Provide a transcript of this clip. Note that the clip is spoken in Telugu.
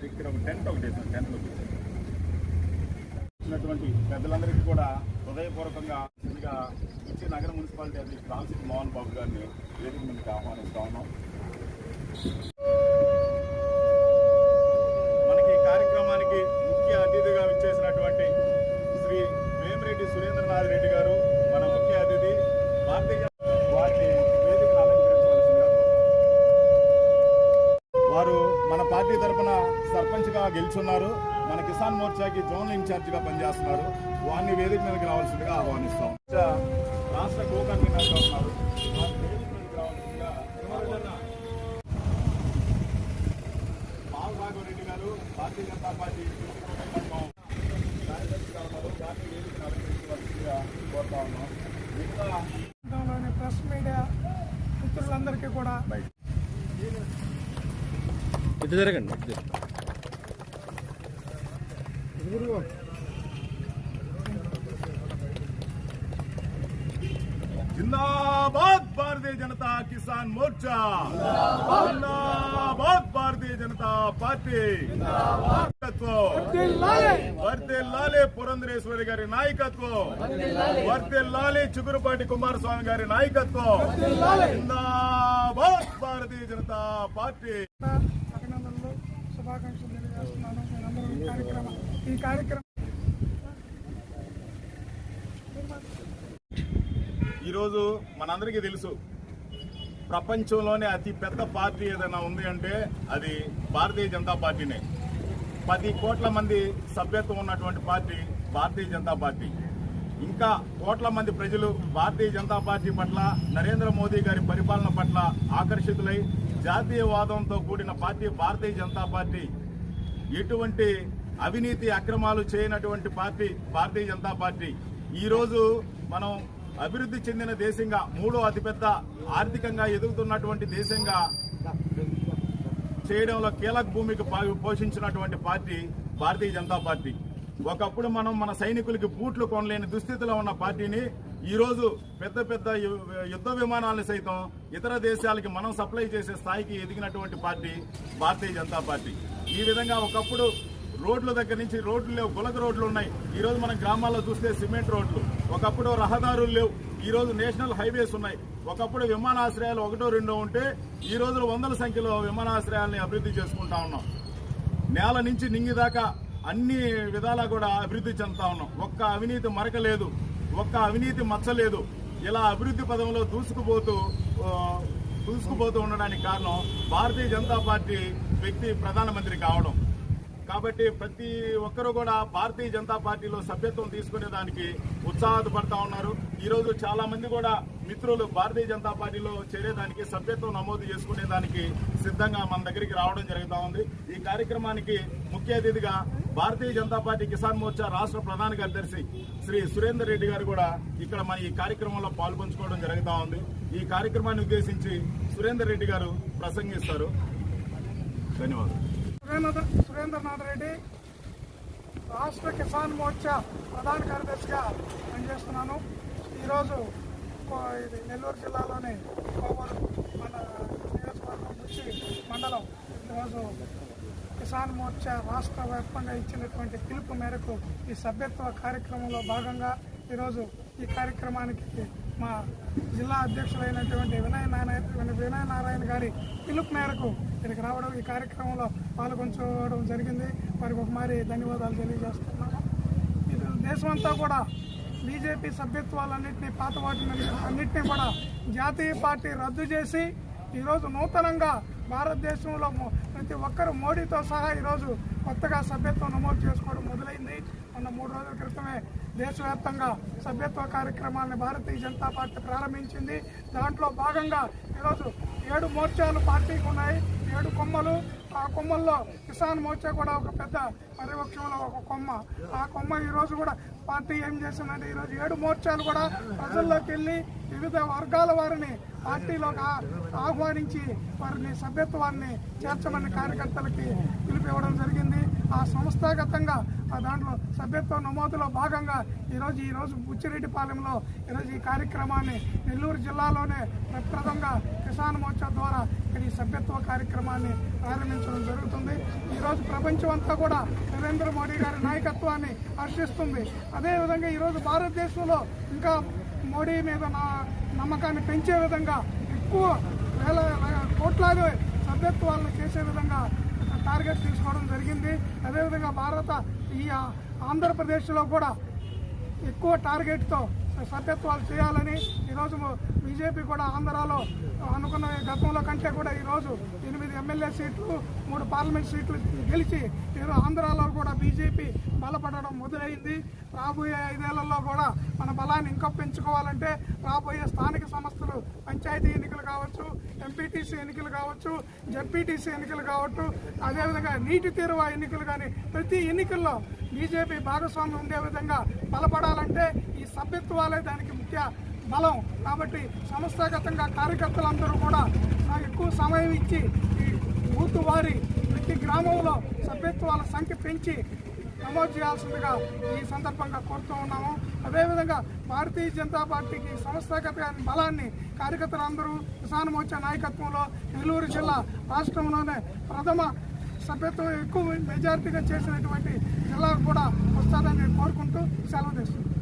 ఇక్కడ ఒక టెంట్ ఒకటి టెంట్ వచ్చినటువంటి పెద్దలందరికీ కూడా హృదయపూర్వకంగా ఇచ్చి నగర మున్సిపాలిటీ అధ్యక్షుడు రామసింగ్ మోహన్ బాబు గారిని వేదిక మీదకి ఆహ్వానిస్తా ఉన్నాం. మనకి ఈ కార్యక్రమానికి ముఖ్య అతిథిగా విచ్చేసినటువంటి శ్రీ వేమిరెడ్డి సురేంద్రనాథ్ రెడ్డి గారు మన ముఖ్య అతిథి. భారతీయ వారిని వేదికను అలంకరించవలసిందిగా వారు మన పార్టీ తరఫున సర్పంచ్గా గెలుచున్నారు. మన కిసాన్ మోర్చాకి జోనల్ ఇన్ఛార్జిగా పనిచేస్తున్నారు. వారిని వేదిక మీదకి రావాల్సిందిగా ఆహ్వానిస్తాం. రాష్ట్ర కో కన్వీనర్గా ఉన్నారు. వేదిక మీదకి రావాల్సిందిగా బాలరాఘవరెడ్డి గారు భారతీయ జనతా పార్టీ కార్యదర్శిగా ఉన్నారు. వారిని వేదికను అలంకరించవలసిందిగా కోరుతా ఉన్నాం. ఇంకా ప్రెస్ మీడియా మిత్రులందరికీ కూడా జరగండి. जिंदाबाद भारतीय जनता किसान मोर्चा, जिंदाबाद भारतीय जनता पार्टी, వర్ధిల్లాలి పురంధరేశ్వరి గారి నాయకత్వం, వర్ధిల్లాలి చిగురుపాటి కుమారస్వామి గారి నాయకత్వం, జిందాబాద్ భారతీయ జనతా పార్టీ. అభినందనలు, శుభాకాంక్షలు తెలియజేస్తున్నాను. ఈ కార్యక్రమం ఈరోజు మనందరికీ తెలుసు, ప్రపంచంలోనే అతి పెద్ద పార్టీ ఏదైనా ఉంది అంటే అది భారతీయ జనతా పార్టీనే. 10 కోట్ల మంది సభ్యత్వం ఉన్నటువంటి పార్టీ భారతీయ జనతా పార్టీ. ఇంకా కోట్ల మంది ప్రజలు భారతీయ జనతా పార్టీ పట్ల, నరేంద్ర మోదీ గారి పరిపాలన పట్ల ఆకర్షితులై జాతీయవాదంతో కూడిన పార్టీ భారతీయ జనతా పార్టీ. ఎటువంటి అవినీతి అక్రమాలు చేయనటువంటి పార్టీ భారతీయ జనతా పార్టీ. ఈరోజు మనం అభివృద్ధి చెందిన దేశంగా, 3వ అతిపెద్ద ఆర్థికంగా ఎదుగుతున్నటువంటి దేశంగా చేయడంలో కీలక భూమికి పోషించినటువంటి పార్టీ భారతీయ జనతా పార్టీ. ఒకప్పుడు మనం మన సైనికులకి బూట్లు కొనలేని దుస్థితిలో ఉన్న పార్టీని ఈరోజు పెద్ద పెద్ద యుద్ధ విమానాలను సైతం ఇతర దేశాలకి మనం సప్లై చేసే స్థాయికి ఎదిగినటువంటి పార్టీ భారతీయ జనతా పార్టీ. ఈ విధంగా ఒకప్పుడు రోడ్ల దగ్గర నుంచి రోడ్లు లేవు, గులక రోడ్లు ఉన్నాయి. ఈరోజు మన గ్రామాల్లో చూస్తే సిమెంట్ రోడ్లు. ఒకప్పుడు రహదారులు లేవు, ఈరోజు నేషనల్ హైవేస్ ఉన్నాయి. ఒకప్పుడు విమానాశ్రయాలు 1-2 ఉంటే ఈ రోజులు 100ల సంఖ్యలో విమానాశ్రయాలని అభివృద్ధి చేసుకుంటా ఉన్నాం. నేల నుంచి నింగి దాకా అన్ని విధాలా కూడా అభివృద్ధి చెందుతా ఉన్నాం. ఒక్క అవినీతి మరక లేదు, ఒక్క అవినీతి మచ్చ లేదు. ఇలా అభివృద్ధి పదంలో దూసుకుపోతూ ఉండడానికి కారణం భారతీయ జనతా పార్టీ వ్యక్తి ప్రధానమంత్రి కావడం. కాబట్టి ప్రతి ఒక్కరూ కూడా భారతీయ జనతా పార్టీలో సభ్యత్వం తీసుకునేదానికి ఉత్సాహపడతా ఉన్నారు. ఈరోజు చాలా మంది కూడా మిత్రులు భారతీయ జనతా పార్టీలో చేరేదానికి, సభ్యత్వం నమోదు చేసుకునేదానికి సిద్ధంగా మన దగ్గరికి రావడం జరుగుతూ ఉంది. ఈ కార్యక్రమానికి ముఖ్య అతిథిగా భారతీయ జనతా పార్టీ కిసాన్ మోర్చా రాష్ట్ర ప్రధాన కార్యదర్శి శ్రీ సురేందర్ రెడ్డి గారు కూడా ఇక్కడ మన ఈ కార్యక్రమంలో పాల్పంచుకోవడం జరుగుతూ ఉంది. ఈ కార్యక్రమాన్ని ఉద్దేశించి సురేందర్ రెడ్డి గారు ప్రసంగిస్తారు. ధన్యవాదాలు. సురేంద్రనాథ్ రెడ్డి, రాష్ట్ర కిసాన్ మోర్చా ప్రధాన కార్యదర్శిగా పనిచేస్తున్నాను. ఈరోజు ఇది నెల్లూరు జిల్లాలోని కోవూరు మన నియోజకవర్గం నుంచి మండలం ఈరోజు కిసాన్ మోర్చా రాష్ట్ర వ్యాప్తంగా ఇచ్చినటువంటి పిలుపు మేరకు ఈ సభ్యత్వ కార్యక్రమంలో భాగంగా ఈరోజు ఈ కార్యక్రమానికి మా జిల్లా అధ్యక్షులైనటువంటి వినయ నారాయణ గారి పిలుపు మేరకు ఇక్కడికి రావడం, ఈ కార్యక్రమంలో పాల్గొంచుకోవడం జరిగింది. వారికి ఒకమారి ధన్యవాదాలు తెలియజేస్తున్నాను. ఇది దేశమంతా కూడా బీజేపీ సభ్యత్వాలన్నింటినీ, పాత వాటిని అన్నింటినీ కూడా జాతీయ పార్టీ రద్దు చేసి ఈరోజు నూతనంగా భారతదేశంలో ప్రతి ఒక్కరు మోడీతో సహా ఈరోజు కొత్తగా సభ్యత్వం నమోదు చేసుకోవడం మొదలైంది. మొన్న 3 రోజుల క్రితమే దేశవ్యాప్తంగా సభ్యత్వ కార్యక్రమాన్ని భారతీయ జనతా పార్టీ ప్రారంభించింది. దాంట్లో భాగంగా ఈరోజు 7 మోర్చాలు పార్టీకి ఉన్నాయి, 7 కొమ్మలు. ఆ కొమ్మల్లో కిసాన్ మోర్చా కూడా ఒక పెద్ద పరివక్షంలో ఒక కొమ్మ. ఆ కొమ్మ ఈరోజు కూడా పార్టీ ఏం చేసిందంటే ఈరోజు 7 మోర్చాలు కూడా ప్రజల్లోకి వెళ్ళి వివిధ వర్గాల వారిని పార్టీలోకి ఆహ్వానించి వారిని సభ్యత్వాన్ని చేర్చమని కార్యకర్తలకి పిలిపివ్వడం జరిగింది. ఆ సంస్థాగతంగా దాంట్లో సభ్యత్వ నమోదులో భాగంగా ఈరోజు బుచ్చిరెడ్డిపాలెంలో ఈరోజు ఈ కార్యక్రమాన్ని నెల్లూరు జిల్లాలోనే ప్రప్రథంగా కిసాన్ మోర్చా ద్వారా ఇక్కడ ఈ సభ్యత్వ కార్యక్రమాన్ని ప్రారంభించడం జరుగుతుంది. ఈరోజు ప్రపంచం అంతా కూడా నరేంద్ర మోడీ గారి నాయకత్వాన్ని హర్షిస్తుంది. అదేవిధంగా ఈరోజు భారతదేశంలో ఇంకా మోడీ మీద నమ్మకాన్ని పెంచే విధంగా ఎక్కువ వేల కోట్లాది సభ్యత్వాలను చేసే విధంగా టార్గెట్ తీసుకోవడం జరిగింది. అదేవిధంగా ఈ ఆంధ్రప్రదేశ్లో కూడా ఎక్కువ టార్గెట్తో సభ్యత్వాలు చేయాలని ఈరోజు బీజేపీ కూడా ఆంధ్రాలో అనుకున్న గతంలో కంటే కూడా ఈరోజు 8 ఎమ్మెల్యే సీట్లు 3 పార్లమెంట్ సీట్లు గెలిచి ఈరోజు ఆంధ్రాలో కూడా బీజేపీ బలపడడం మొదలైంది. రాబోయే 5 ఏళ్లలో కూడా మన బలాన్ని ఇంకా పెంచుకోవాలంటే రాబోయే స్థానిక సంస్థలు పంచాయతీ ఎన్నికలు కావచ్చు, ఎంపీటీసీ ఎన్నికలు కావచ్చు, జడ్పీటీసీ ఎన్నికలు కావచ్చు, అదేవిధంగా నీటి తీరువ ఎన్నికలు కానీ ప్రతి ఎన్నికల్లో బీజేపీ భాగస్వామ్యం ఉండే విధంగా బలపడాలంటే ఈ సభ్యత్వాలే దానికి ముఖ్య బలం. కాబట్టి సంస్థాగతంగా కార్యకర్తలందరూ కూడా ఎక్కువ సమయం ఇచ్చి ఈ బూత్ వారి ప్రతి గ్రామంలో సభ్యత్వాల సంఖ్య పెంచి నమోదు చేయాల్సిందిగా ఈ సందర్భంగా కోరుతూ ఉన్నాము. అదేవిధంగా భారతీయ జనతా పార్టీకి సంస్థాగత బలాన్ని కార్యకర్తలందరూ కిసాన్ మోర్చా నాయకత్వంలో నెల్లూరు జిల్లా రాష్ట్రంలోనే ప్రథమ సభ్యత్వం ఎక్కువ మెజారిటీగా చేసినటువంటి జిల్లాకు కూడా వస్తుందని కోరుకుంటూ సెలవు తీసుకుంటాం.